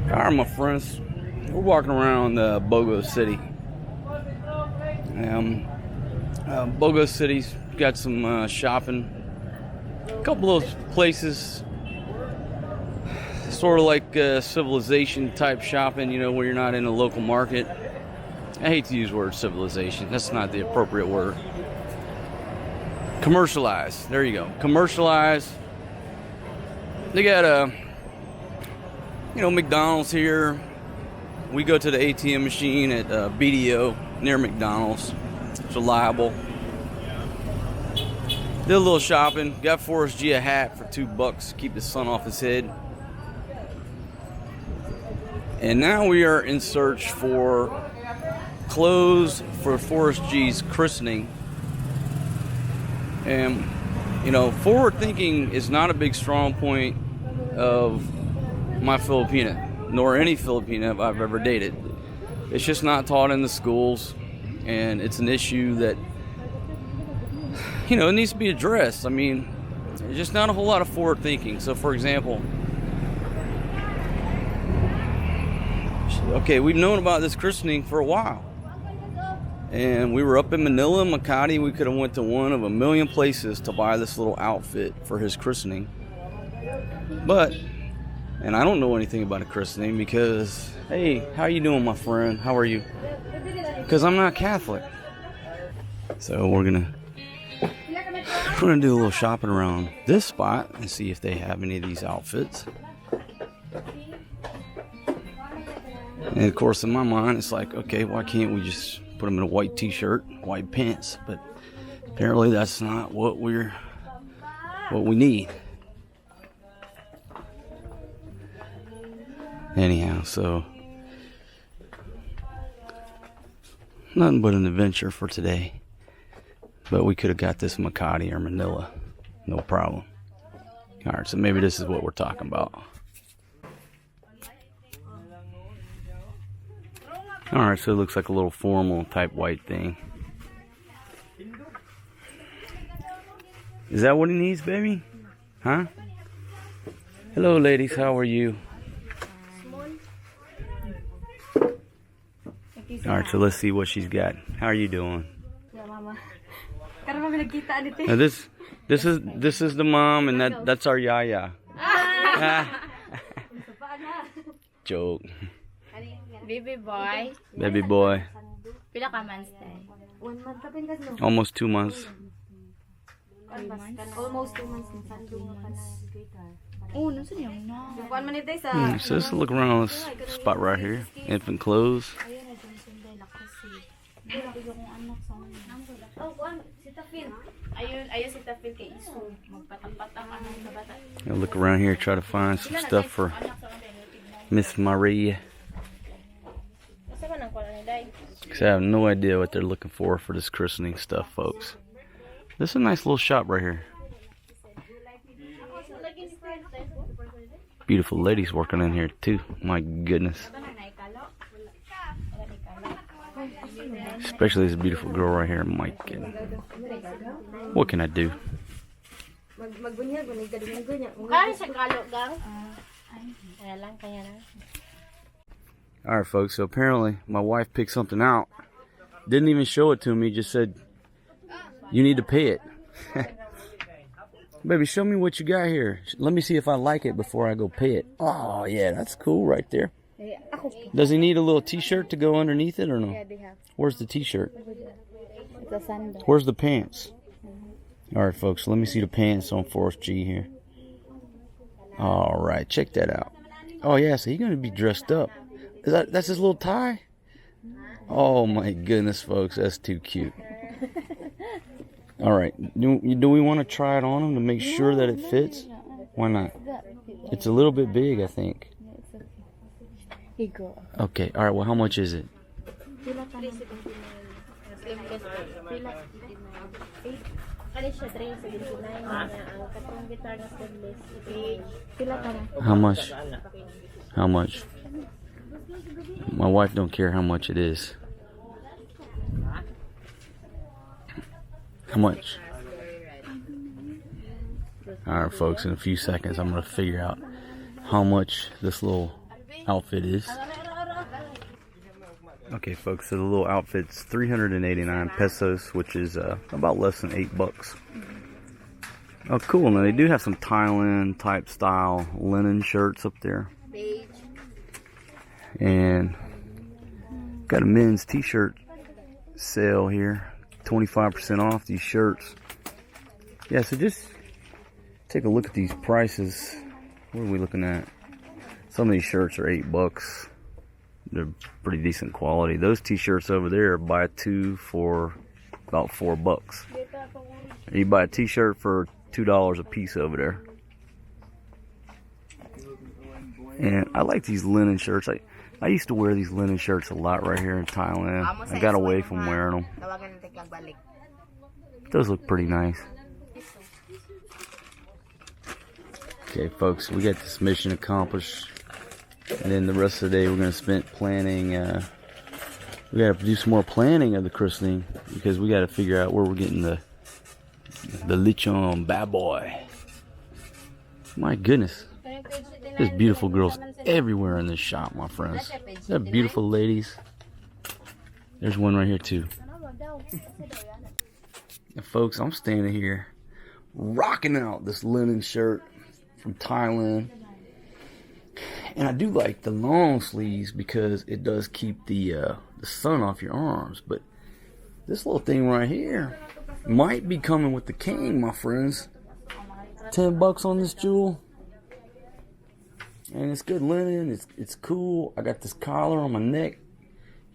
Alright, my friends, we're walking around Bogo City. Bogo City's got some shopping. A couple of places, sort of like civilization type shopping, you know, where you're not in a local market. I hate to use the word civilization, that's not the appropriate word. Commercialized, there you go. Commercialized. They got McDonald's here. We go to the ATM machine at BDO near McDonald's. It's reliable. Did a little shopping. Got Forrest G a hat for $2 to keep the sun off his head. And now we are in search for clothes for Forrest G's christening. And forward thinking is not a big strong point of my Filipina, nor any Filipina I've ever dated. It's just not taught in the schools, and it's an issue that it needs to be addressed. I mean, there's just not a whole lot of forward thinking. So for example, okay, we've known about this christening for a while, and we were up in Manila, Makati. We could have went to one of a million places to buy this little outfit for his christening, and I don't know anything about a christening because, hey, how you doing, my friend? How are you? Because I'm not Catholic. So we're gonna do a little shopping around this spot and see if they have any of these outfits. And of course, in my mind, it's like, okay, why can't we just put them in a white t-shirt, white pants? But apparently that's not what we need. Anyhow, so nothing but an adventure for today. But we could have got this in Makati or Manila, no problem. Alright, so maybe this is what we're talking about. Alright, so it looks like a little formal type white thing. Is that what he needs, baby? Huh? Hello, ladies, how are you? Alright, so let's see what she's got. How are you doing? Now this is the mom, and that's our yaya. Joke. Baby boy. Baby boy. Pila ka months tayo? 1 month. Almost 2 months. Almost 2 months. 2 months. Oh, nasa niya na. So let's look around this spot right here. Infant clothes. Ayun si Tafil kay Isu. Magpatak-patak ano sa bata. I'll look around here, try to find some stuff for Miss Maria. Because I have no idea what they're looking for this christening stuff, folks. This is a nice little shop right here. Beautiful ladies working in here too. My goodness. Especially this beautiful girl right here. My goodness. What can I do? Alright, folks, so apparently my wife picked something out. Didn't even show it to me, just said, you need to pay it. Baby, show me what you got here. Let me see if I like it before I go pay it. Oh, yeah, that's cool right there. Does he need a little t-shirt to go underneath it or no? Yeah, they have. Where's the t-shirt? It's a sandal. Where's the pants? Alright, folks, let me see the pants on Forrest G here. Alright, check that out. Oh, yeah, so he's going to be dressed up. That's his little tie? Oh my goodness, folks, that's too cute. Alright, do we want to try it on him to make sure that it fits? Why not? It's a little bit big, I think. Okay, alright, well, how much is it? How much? How much? My wife don't care how much it is. How much? Alright, folks, in a few seconds I'm going to figure out how much this little outfit is. Okay, folks, so the little outfit's 389 pesos, which is about less than $8. Oh, cool. Now, they do have some Thailand type style linen shirts up there. And got a men's t-shirt sale here. 25% off these shirts. Yeah, so just take a look at these prices. What are we looking at? Some of these shirts are $8. They're pretty decent quality. Those t-shirts over there, buy two for about $4. You buy a t-shirt for $2 a piece over there. And I like these linen shirts. I used to wear these linen shirts a lot right here in Thailand. I got away from wearing them. Those look pretty nice. Okay, folks, we got this mission accomplished. And then the rest of the day we're going to spend planning. We got to do some more planning of the christening because we got to figure out where we're getting the lechon bad boy. My goodness. There's beautiful girls everywhere in this shop, my friends. They're beautiful ladies. There's one right here too. And folks, I'm standing here rocking out this linen shirt from Thailand. And I do like the long sleeves because it does keep the sun off your arms. But this little thing right here might be coming with the king, my friends. $10 on this jewel. And it's good linen. It's cool. I got this collar on my neck.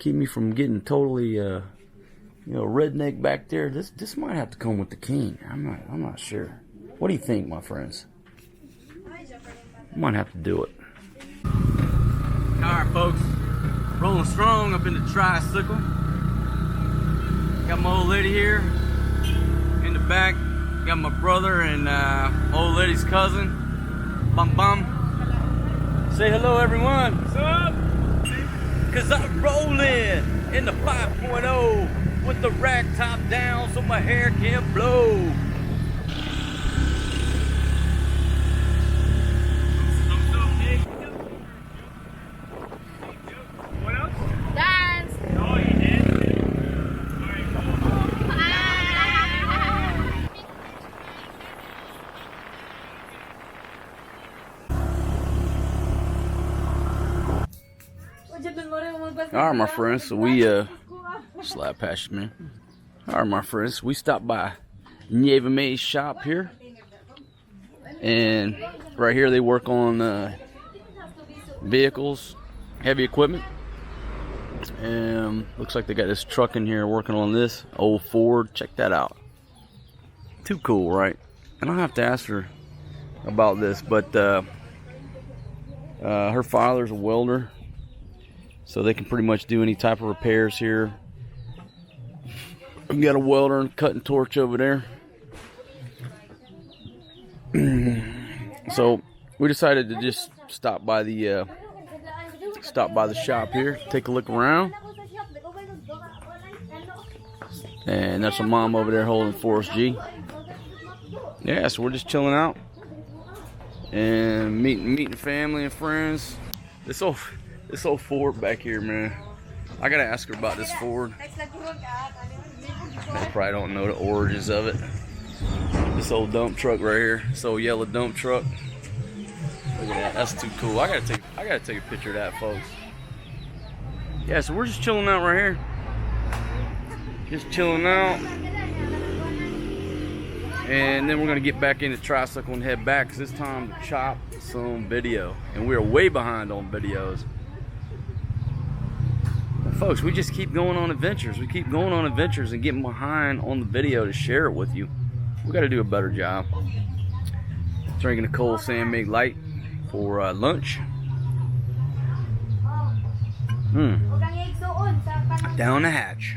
Keep me from getting totally redneck back there. This might have to come with the king. I'm not sure. What do you think, my friends? Might have to do it. Alright, folks, rolling strong up in the tricycle. Got my old lady here in the back. Got my brother and old lady's cousin. Bum bum. Say hello, everyone. What's up? Cause I'm rolling in the 5.0 with the rack top down so my hair can blow. Alright, my friends, so we slide past you, man. Alright, my friends, we stopped by Nieva May's shop here, and right here they work on vehicles, heavy equipment, and looks like they got this truck in here working on this old Ford. Check that out. Too cool, right? And I'll have to ask her about this, but her father's a welder. So they can pretty much do any type of repairs here. We got a welder and cutting torch over there. So we decided to just stop by the shop here, take a look around. And that's a mom over there holding Forrest G. Yeah, so we're just chilling out and meeting family and friends. This old Ford back here, man. I gotta ask her about this Ford. They probably don't know the origins of it. This old dump truck right here. This old yellow dump truck. Look at that. That's too cool. I gotta take a picture of that, folks. Yeah, so we're just chilling out right here. Just chilling out. And then we're gonna get back in the tricycle and head back, because it's time to chop some video. And we're way behind on videos. Folks, we just keep going on adventures. We keep going on adventures and getting behind on the video to share it with you. We got to do a better job. Drinking a cold San Mig Light for lunch. Down the hatch.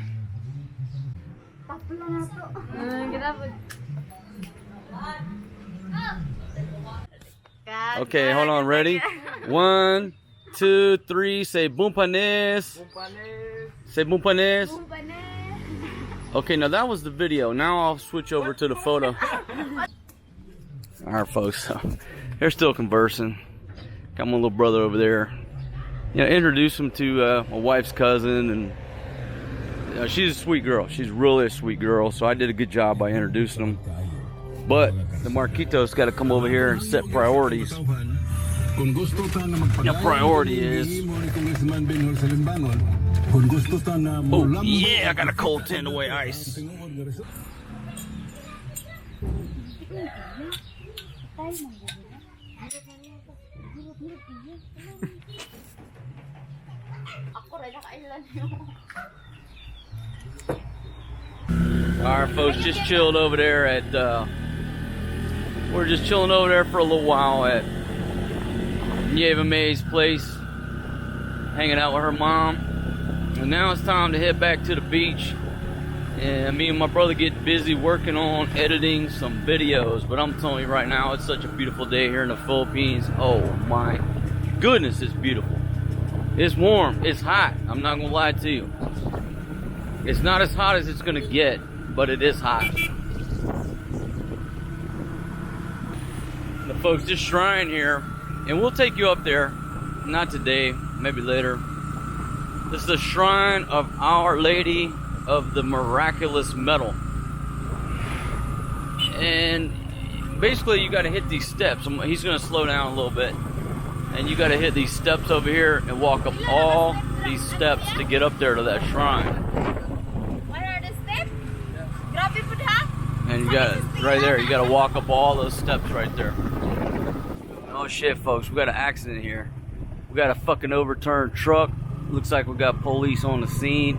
Okay, hold on. Ready? 1, 2, 3. Say boom panes. Say boom panes. Okay, now that was the video. Now I'll switch over to the photo. Alright, folks. So they're still conversing. Got my little brother over there introduce him to my wife's cousin, and she's a sweet girl. She's really a sweet girl, so I did a good job by introducing him. But the Marquitos got to come over here and set priorities. The priority is, oh yeah, I got a cold 10 away ice. Alright folks, just chilled over there at, we're just chilling over there for a little while at Nieva May's place, hanging out with her mom. And now it's time to head back to the beach. And me and my brother get busy working on editing some videos. But I'm telling you right now, it's such a beautiful day here in the Philippines. Oh my goodness, it's beautiful. It's warm, it's hot, I'm not gonna lie to you. It's not as hot as it's gonna get, but it is hot. The folks, this shrine here, and we'll take you up there, not today, maybe later. This is the shrine of Our Lady of the Miraculous Medal. And basically you gotta hit these steps. He's gonna slow down a little bit. And you gotta hit these steps over here and walk up all these steps to get up there to that shrine. What are the steps? Grabe po ha? And you got it right there. You got to walk up all those steps right there. Oh shit, folks, we got an accident here. We got a fucking overturned truck. Looks like we got police on the scene.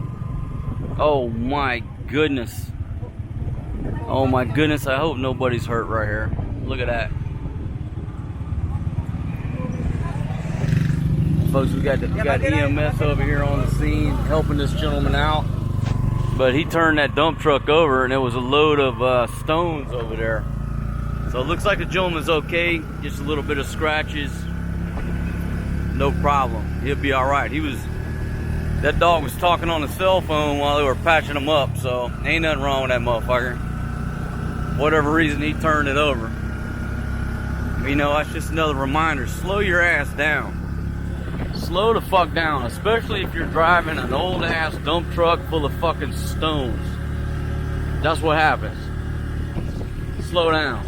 Oh my goodness. Oh my goodness. I hope nobody's hurt right here. Look at that. Folks, we got EMS over here on the scene helping this gentleman out. But he turned that dump truck over and there was a load of stones over there. So it looks like the gentleman's okay. Just a little bit of scratches. No problem. He'll be alright. That dog was talking on the cell phone while they were patching him up. So ain't nothing wrong with that motherfucker. Whatever reason he turned it over. You know, that's just another reminder. Slow your ass down. Slow the fuck down, especially if you're driving an old ass dump truck full of fucking stones. That's what happens. Slow down.